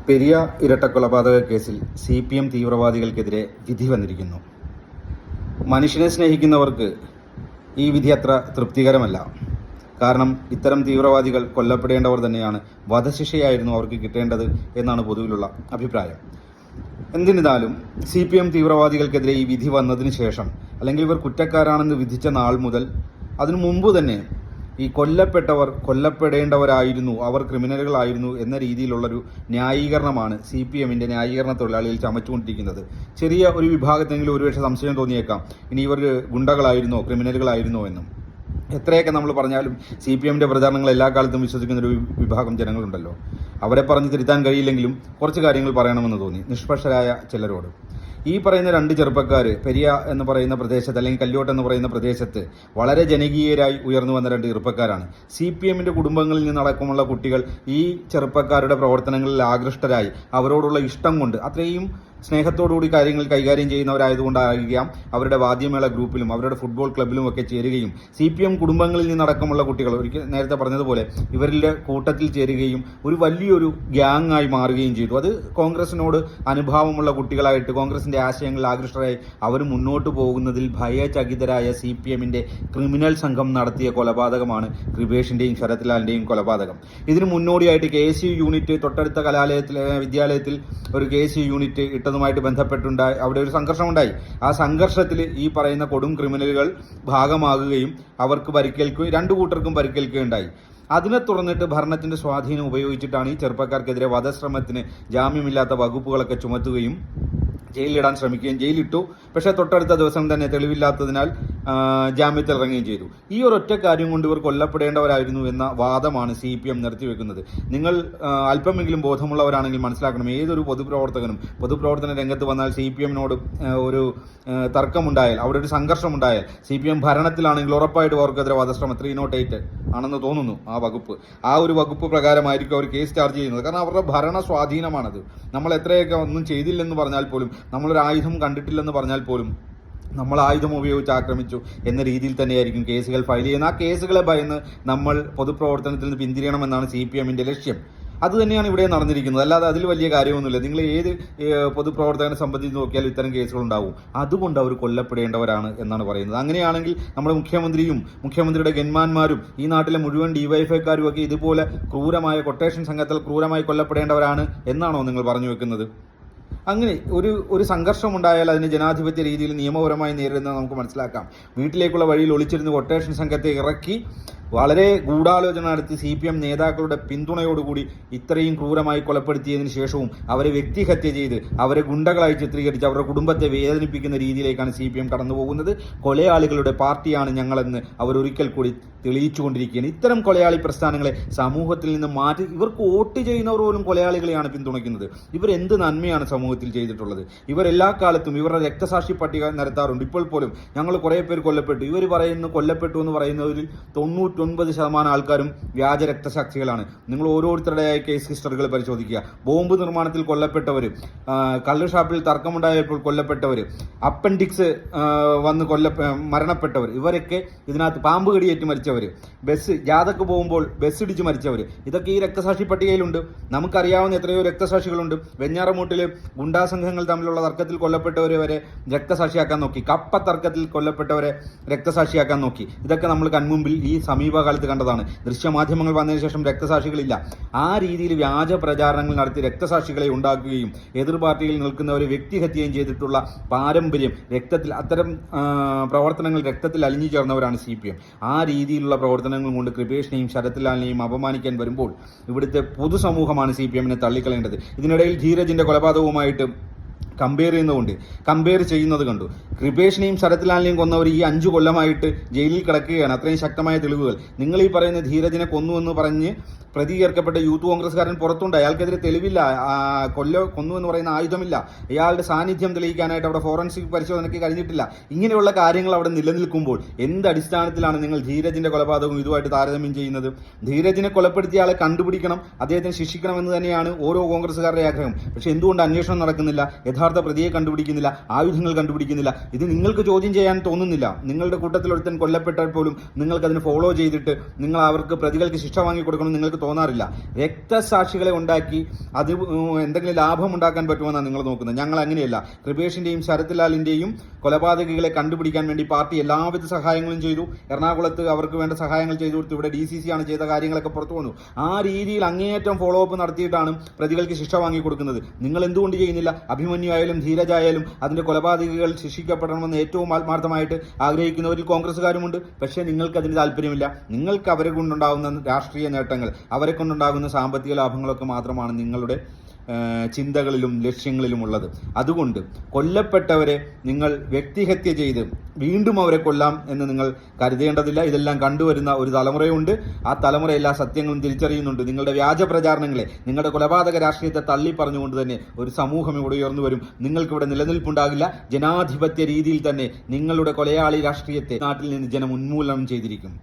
പെരിയ ഇരട്ടക്കൊലപാതക കേസിൽ CPM തീവ്രവാദികൾക്കെതിരെ വിധി വന്നിരിക്കുന്നു. മനുഷ്യനെ സ്നേഹിക്കുന്നവർക്ക് ഈ വിധി അത്ര തൃപ്തികരമല്ല. കാരണം ഇത്തരം തീവ്രവാദികൾ കൊല്ലപ്പെടേണ്ടവർ തന്നെയാണ്. വധശിക്ഷയായിരുന്നു അവർക്ക് കിട്ടേണ്ടത് എന്നാണ് പൊതുവിലുള്ള അഭിപ്രായം. എന്നിരുന്നാലും CPM തീവ്രവാദികൾക്കെതിരെ ഈ വിധി വന്നതിന് ശേഷം, അല്ലെങ്കിൽ ഇവർ കുറ്റക്കാരാണെന്ന് വിധിച്ച നാൾ മുതൽ അതിനു മുമ്പ് തന്നെ ഈ കൊല്ലപ്പെട്ടവർ കൊല്ലപ്പെടേണ്ടവരായിരുന്നു, അവർ ക്രിമിനലുകളായിരുന്നു എന്ന രീതിയിലുള്ളൊരു ന്യായീകരണമാണ് CPMന്റെ ന്യായീകരണ തൊഴിലാളികൾ ചമച്ചുകൊണ്ടിരിക്കുന്നത്. ചെറിയ ഒരു വിഭാഗത്തെങ്കിലും ഒരുപക്ഷെ സംശയം തോന്നിയേക്കാം, ഇനി ഇവർ ഗുണ്ടകളായിരുന്നോ ക്രിമിനലുകളായിരുന്നോ എന്നും. എത്രയൊക്കെ നമ്മൾ പറഞ്ഞാലും CPMന്റെ പ്രചാരണങ്ങൾ എല്ലാ കാലത്തും വിശ്വസിക്കുന്ന ഒരു വിഭാഗം ജനങ്ങളുണ്ടല്ലോ. അവരെ പറഞ്ഞ് തിരുത്താൻ കഴിയില്ലെങ്കിലും കുറച്ച് കാര്യങ്ങൾ പറയണമെന്ന് തോന്നി നിഷ്പക്ഷരായ ചിലരോട്. ഈ പറയുന്ന രണ്ട് ചെറുപ്പക്കാർ പെരിയ എന്ന് പറയുന്ന പ്രദേശത്ത്, അല്ലെങ്കിൽ കല്യോട്ട് എന്ന് പറയുന്ന പ്രദേശത്ത് വളരെ ജനകീയരായി ഉയർന്നു വന്ന രണ്ട് ചെറുപ്പക്കാരാണ്. CPMന്റെ കുടുംബങ്ങളിൽ നിന്നടക്കമുള്ള കുട്ടികൾ ഈ ചെറുപ്പക്കാരുടെ പ്രവർത്തനങ്ങളിൽ ആകൃഷ്ടരായി അവരോടുള്ള ഇഷ്ടം കൊണ്ട്, അത്രയും സ്നേഹത്തോടുകൂടി കാര്യങ്ങൾ കൈകാര്യം ചെയ്യുന്നവരായതുകൊണ്ടായിരിക്കാം അവരുടെ വാദ്യമേള ഗ്രൂപ്പിലും അവരുടെ ഫുട്ബോൾ ക്ലബിലും ഒക്കെ ചേരുകയും CPM കുടുംബങ്ങളിൽ നിന്നടക്കമുള്ള കുട്ടികൾ, ഒരിക്കൽ നേരത്തെ പറഞ്ഞതുപോലെ ഇവരുടെ കൂട്ടത്തിൽ ചേരുകയും ഒരു വലിയൊരു ഗ്യാങ് ആയി മാറുകയും ചെയ്തു. അത് കോൺഗ്രസിനോട് അനുഭാവമുള്ള കുട്ടികളായിട്ട് കോൺഗ്രസിന്റെ ആശയങ്ങളിൽ ആകൃഷ്ടരായി അവർ മുന്നോട്ട് പോകുന്നതിൽ ഭയചകിതരായ CPMന്റെ ക്രിമിനൽ സംഘം നടത്തിയ കൊലപാതകമാണ് കൃപേഷിന്റെയും ശരത്ലാലിന്റെയും കൊലപാതകം. ഇതിന് മുന്നോടിയായിട്ട് KSU യൂണിറ്റ് തൊട്ടടുത്ത വിദ്യാലയത്തിൽ ഒരു KSU യൂണിറ്റ് ഇട്ടതുമായിട്ട് ബന്ധപ്പെട്ടുണ്ടായി അവിടെ ഒരു സംഘർഷമുണ്ടായി. ആ സംഘർഷത്തിൽ ഈ പറയുന്ന കൊടും ക്രിമിനലുകൾ ഭാഗമാകുകയും അവർക്ക് പരിക്കേൽക്കുകയും രണ്ടു കൂട്ടർക്കും പരിക്കേൽക്കുകയുണ്ടായി. അതിനെ തുടർന്നിട്ട് ഭരണത്തിന്റെ സ്വാധീനം ഉപയോഗിച്ചിട്ടാണ് ഈ ചെറുപ്പക്കാർക്കെതിരെ വധശ്രമത്തിന് ജാമ്യമില്ലാത്ത വകുപ്പുകളൊക്കെ ചുമത്തുകയും ജയിലിലിടാൻ ശ്രമിക്കുകയും ജയിലിട്ടു. പക്ഷേ തൊട്ടടുത്ത ദിവസം തന്നെ തെളിവില്ലാത്തതിനാൽ ജാമ്യത്തിൽ ഇറങ്ങുകയും ചെയ്തു. ഈ ഒരൊറ്റ കാര്യം കൊണ്ട് ഇവർ കൊല്ലപ്പെടേണ്ടവരായിരുന്നു എന്ന വാദമാണ് CPM നിർത്തിവെക്കുന്നത്. നിങ്ങൾ അല്പമെങ്കിലും ബോധമുള്ളവരാണെങ്കിൽ മനസ്സിലാക്കണം, ഏതൊരു പൊതുപ്രവർത്തന രംഗത്ത് വന്നാൽ CPMനോട് ഒരു തർക്കമുണ്ടായാൽ, അവിടെ ഒരു സംഘർഷമുണ്ടായാൽ, CPM ഭരണത്തിലാണെങ്കിൽ ഉറപ്പായിട്ട് അവർക്കെതിരെ വധശ്രമം 308 ആണെന്ന് തോന്നുന്നു ആ ഒരു വകുപ്പ് പ്രകാരമായിരിക്കും അവർ കേസ് ചാർജ് ചെയ്യുന്നത്. കാരണം അവരുടെ ഭരണ സ്വാധീനമാണത്. നമ്മൾ എത്രയൊക്കെ ഒന്നും ചെയ്തില്ലെന്ന് പറഞ്ഞാൽ പോലും, നമ്മളൊരു ആയുധം കണ്ടിട്ടില്ലെന്ന് പറഞ്ഞാൽ പോലും, നമ്മൾ ആയുധം ഉപയോഗിച്ച് ആക്രമിച്ചു എന്ന രീതിയിൽ തന്നെയായിരിക്കും കേസുകൾ ഫയൽ ചെയ്യുന്നത്. ആ കേസുകളെ ഭയന്ന് നമ്മൾ പൊതുപ്രവർത്തനത്തിൽ നിന്ന് പിന്തിരിയണമെന്നാണ് CPMന്റെ ലക്ഷ്യം. അതുതന്നെയാണ് ഇവിടെ നടന്നിരിക്കുന്നത്. അല്ലാതെ അതിൽ വലിയ കാര്യമൊന്നുമില്ല. നിങ്ങൾ ഏത് പൊതുപ്രവർത്തകനെ സംബന്ധിച്ച് നോക്കിയാലും ഇത്തരം കേസുകൾ ഉണ്ടാവും. അതുകൊണ്ട് അവർ കൊല്ലപ്പെടേണ്ടവരാണ് എന്നാണ് പറയുന്നത്. അങ്ങനെയാണെങ്കിൽ നമ്മുടെ മുഖ്യമന്ത്രിയുടെ ഗൺമാന്മാരും ഈ നാട്ടിലെ മുഴുവൻ DYFIക്കാരും ഒക്കെ ഇതുപോലെ ക്രൂരമായ കൊട്ടേഷൻ സംഘത്തിൽ ക്രൂരമായി കൊല്ലപ്പെടേണ്ടവരാണ് എന്നാണോ നിങ്ങൾ പറഞ്ഞു വെക്കുന്നത്? അങ്ങനെ ഒരു സംഘർഷമുണ്ടായാൽ അതിന് ജനാധിപത്യ രീതിയിൽ നിയമപരമായി നേരിടുന്നത് നമുക്ക് മനസ്സിലാക്കാം. വീട്ടിലേക്കുള്ള വഴിയിൽ ഒളിച്ചിരുന്ന് കൊട്ടേഷൻ സംഘത്തെ ഇറക്കി വളരെ ഗൂഢാലോചന നടത്തി CPM നേതാക്കളുടെ പിന്തുണയോടുകൂടി ഇത്രയും ക്രൂരമായി കൊലപ്പെടുത്തിയതിനു ശേഷവും അവരെ വ്യക്തിഹത്യ ചെയ്ത് അവരെ ഗുണ്ടകളായി ചിത്രീകരിച്ച് അവരുടെ കുടുംബത്തെ വേദനിപ്പിക്കുന്ന രീതിയിലേക്കാണ് CPM കടന്നു പോകുന്നത്. കൊലയാളികളുടെ പാർട്ടിയാണ് ഞങ്ങളെന്ന് അവർ ഒരിക്കൽ കൂടി തെളിയിച്ചുകൊണ്ടിരിക്കുകയാണ്. ഇത്തരം കൊലയാളി പ്രസ്ഥാനങ്ങളെ സമൂഹത്തിൽ നിന്ന് മാറ്റി, ഇവർക്ക് വോട്ട് ചെയ്യുന്നവർ പോലും കൊലയാളികളെയാണ് പിന്തുണയ്ക്കുന്നത്. ഇവരെന്ത് നന്മയാണ് സമൂഹത്തിൽ ചെയ്തിട്ടുള്ളത്? ഇവർ എല്ലാ കാലത്തും ഇവരുടെ രക്തസാക്ഷി പട്ടിക നിരത്താറുണ്ട്. ഇപ്പോൾ പോലും ഞങ്ങൾ കുറേ പേർ കൊല്ലപ്പെട്ടു, ഇവർ കൊല്ലപ്പെട്ടു എന്ന് പറയുന്നവരിൽ 99% ആൾക്കാരും വ്യാജ രക്തസാക്ഷികളാണ്. നിങ്ങൾ ഓരോരുത്തരുടെ കേസ് ഹിസ്റ്ററികൾ പരിശോധിക്കുക. ബോംബ് നിർമ്മാണത്തിൽ കൊല്ലപ്പെട്ടവർ, കള്ളുഷാപ്പിൽ തർക്കമുണ്ടായപ്പോൾ കൊല്ലപ്പെട്ടവർ, അപ്പൻഡിക്സ് വന്ന് മരണപ്പെട്ടവർ, ഇവരൊക്കെ ഇതിനകത്ത് പാമ്പ് കടിയേറ്റ് മരിച്ചവർ, ജാഥക്ക് പോകുമ്പോൾ ബസ് ഇടിച്ച് മരിച്ചവർ, ഇതൊക്കെ ഈ രക്തസാക്ഷി പട്ടികയിലുണ്ട്. നമുക്കറിയാവുന്ന എത്രയോ രക്തസാക്ഷികളുണ്ട്. വെഞ്ഞാറമൂട്ടിൽ ഗുണ്ടാ സംഘങ്ങൾ തമ്മിലുള്ള തർക്കത്തിൽ കൊല്ലപ്പെട്ടവരെ വരെ രക്തസാക്ഷിയാക്കാൻ നോക്കി. കപ്പ തർക്കത്തിൽ കൊല്ലപ്പെട്ടവരെ രക്തസാക്ഷിയാക്കാൻ നോക്കി. ഇതൊക്കെ നമ്മൾ കൺമുമ്പിൽ ഈ സമീപകാലത്ത് കണ്ടതാണ്. ദൃശ്യമാധ്യമങ്ങൾ വന്നതിന് ശേഷം രക്തസാക്ഷികളില്ല. ആ രീതിയിൽ വ്യാജ പ്രചാരണങ്ങൾ നടത്തി രക്തസാക്ഷികളെ ഉണ്ടാക്കുകയും എതിർ പാർട്ടിയിൽ നിൽക്കുന്നവരെ വ്യക്തിഹത്യയും ചെയ്തിട്ടുള്ള പാരമ്പര്യം, അത്തരം പ്രവർത്തനങ്ങൾ രക്തത്തിൽ അലിഞ്ഞു ചേർന്നവരാണ് CPM. ആ രീതിയിലുള്ള പ്രവർത്തനങ്ങൾ കൊണ്ട് കൃപേഷിനെയും ശരത്ലാലിനെയും അപമാനിക്കാൻ വരുമ്പോൾ ഇവിടുത്തെ പൊതുസമൂഹമാണ് CPMനെ തള്ളിക്കളയേണ്ടത്. ഇതിനിടയിൽ ധീരജിന്റെ കൊലപാതകവുമായിട്ട് കമ്പയർ ചെയ്യുന്നത് കണ്ടു. കൃപേഷിനെയും ശരത്ലാലിനെയും കൊന്നവർ ഈ 5 കൊല്ലമായിട്ട് ജയിലിൽ കിടക്കുകയാണ്. അത്രയും ശക്തമായ തെളിവുകൾ. നിങ്ങൾ ഈ പറയുന്ന ധീരജിനെ കൊന്നുവെന്ന് പറഞ്ഞ് പ്രതി ചേർക്കപ്പെട്ട യൂത്ത് കോൺഗ്രസ്സുകാരൻ പുറത്തുണ്ട്. അയാൾക്കെതിരെ തെളിവില്ല, കൊന്നു എന്ന് പറയുന്ന ആയുധമില്ല, ഇയാളുടെ സാന്നിധ്യം തെളിയിക്കാനായിട്ട് അവിടെ ഫോറൻസിക് പരിശോധനയ്ക്ക് കഴിഞ്ഞിട്ടില്ല. ഇങ്ങനെയുള്ള കാര്യങ്ങൾ അവിടെ നിലനിൽക്കുമ്പോൾ എന്ത് അടിസ്ഥാനത്തിലാണ് നിങ്ങൾ ധീരജിന്റെ കൊലപാതകവും ഇതുമായിട്ട് താരതമ്യം ചെയ്യുന്നത്? ധീരജിനെ കൊലപ്പെടുത്തിയ ആളെ കണ്ടുപിടിക്കണം, അദ്ദേഹത്തിന് ശിക്ഷിക്കണം എന്ന് തന്നെയാണ് ഓരോ കോൺഗ്രസ്സുകാരുടെ ആഗ്രഹം. പക്ഷെ എന്തുകൊണ്ട് അന്വേഷണം നടക്കുന്നില്ല? യഥാർത്ഥ പ്രതിയെ കണ്ടുപിടിക്കുന്നില്ല, ആയുധങ്ങൾ കണ്ടുപിടിക്കുന്നില്ല. ഇത് നിങ്ങൾക്ക് ചോദ്യം ചെയ്യാൻ തോന്നുന്നില്ല. നിങ്ങളുടെ കൂട്ടത്തിൽ ഒരുത്തൻ കൊല്ലപ്പെട്ടാൽ പോലും നിങ്ങൾക്ക് അതിന് ഫോളോ ചെയ്തിട്ട് നിങ്ങൾ അവർക്ക് പ്രതികൾക്ക് ശിക്ഷ വാങ്ങിക്കൊടുക്കണം നിങ്ങൾക്ക് തോന്നാറില്ല. രക്തസാക്ഷികളെ ഉണ്ടാക്കി അത് എന്തെങ്കിലും ലാഭം ഉണ്ടാക്കാൻ പറ്റുമെന്നാണ് നിങ്ങൾ നോക്കുന്നത്. ഞങ്ങൾ അങ്ങനെയല്ല. കൃപേഷിന്റെയും ശരത് ലാലിന്റെയും കൊലപാതകികളെ കണ്ടുപിടിക്കാൻ വേണ്ടി പാർട്ടി എല്ലാവിധ സഹായങ്ങളും ചെയ്തു. എറണാകുളത്ത് അവർക്ക് വേണ്ട സഹായങ്ങൾ ചെയ്തു കൊടുത്തു. ഇവിടെ DCC ആണ് ചെയ്ത കാര്യങ്ങളൊക്കെ പുറത്തു വന്നു. ആ രീതിയിൽ അങ്ങേയറ്റം ഫോളോ അപ്പ് നടത്തിയിട്ടാണ് പ്രതികൾക്ക് ശിക്ഷ വാങ്ങിക്കൊടുക്കുന്നത്. നിങ്ങൾ എന്തുകൊണ്ട് ചെയ്യുന്നില്ല? അഭിമന്യു ആയാലും ധീരജായാലും അതിന്റെ കൊലപാതകികൾ ശിക്ഷിക്കപ്പെടണമെന്ന് ഏറ്റവും ആത്മാർത്ഥമായിട്ട് ആഗ്രഹിക്കുന്നവരിൽ കോൺഗ്രസ്സുകാരുമുണ്ട്. പക്ഷേ നിങ്ങൾക്ക് അതിന് താല്പര്യമില്ല. നിങ്ങൾക്ക് അവരെ കൊണ്ടുണ്ടാകുന്ന രാഷ്ട്രീയ നേട്ടങ്ങൾ, അവരെ കൊണ്ടുണ്ടാകുന്ന സാമ്പത്തിക ലാഭങ്ങളൊക്കെ മാത്രമാണ് നിങ്ങളുടെ ചിന്തകളിലും ലക്ഷ്യങ്ങളിലും ഉള്ളത്. അതുകൊണ്ട് കൊല്ലപ്പെട്ടവരെ നിങ്ങൾ വ്യക്തിഹത്യ ചെയ്ത് വീണ്ടും അവരെ കൊല്ലാം എന്ന് നിങ്ങൾ കരുതേണ്ടതില്ല. ഇതെല്ലാം കണ്ടുവരുന്ന ഒരു തലമുറയുണ്ട്. ആ തലമുറ എല്ലാ സത്യങ്ങളും തിരിച്ചറിയുന്നുണ്ട്. നിങ്ങളുടെ വ്യാജ പ്രചാരണങ്ങളെ, നിങ്ങളുടെ കൊലപാതക രാഷ്ട്രീയത്തെ തള്ളി പറഞ്ഞുകൊണ്ട് തന്നെ ഒരു സമൂഹം ഇവിടെ ഉയർന്നു വരും. നിങ്ങൾക്കിവിടെ നിലനിൽപ്പുണ്ടാകില്ല. ജനാധിപത്യ രീതിയിൽ തന്നെ നിങ്ങളുടെ കൊലയാളി രാഷ്ട്രീയത്തെ നാട്ടിൽ നിന്ന് ജനം ഉന്മൂലനം ചെയ്തിരിക്കും.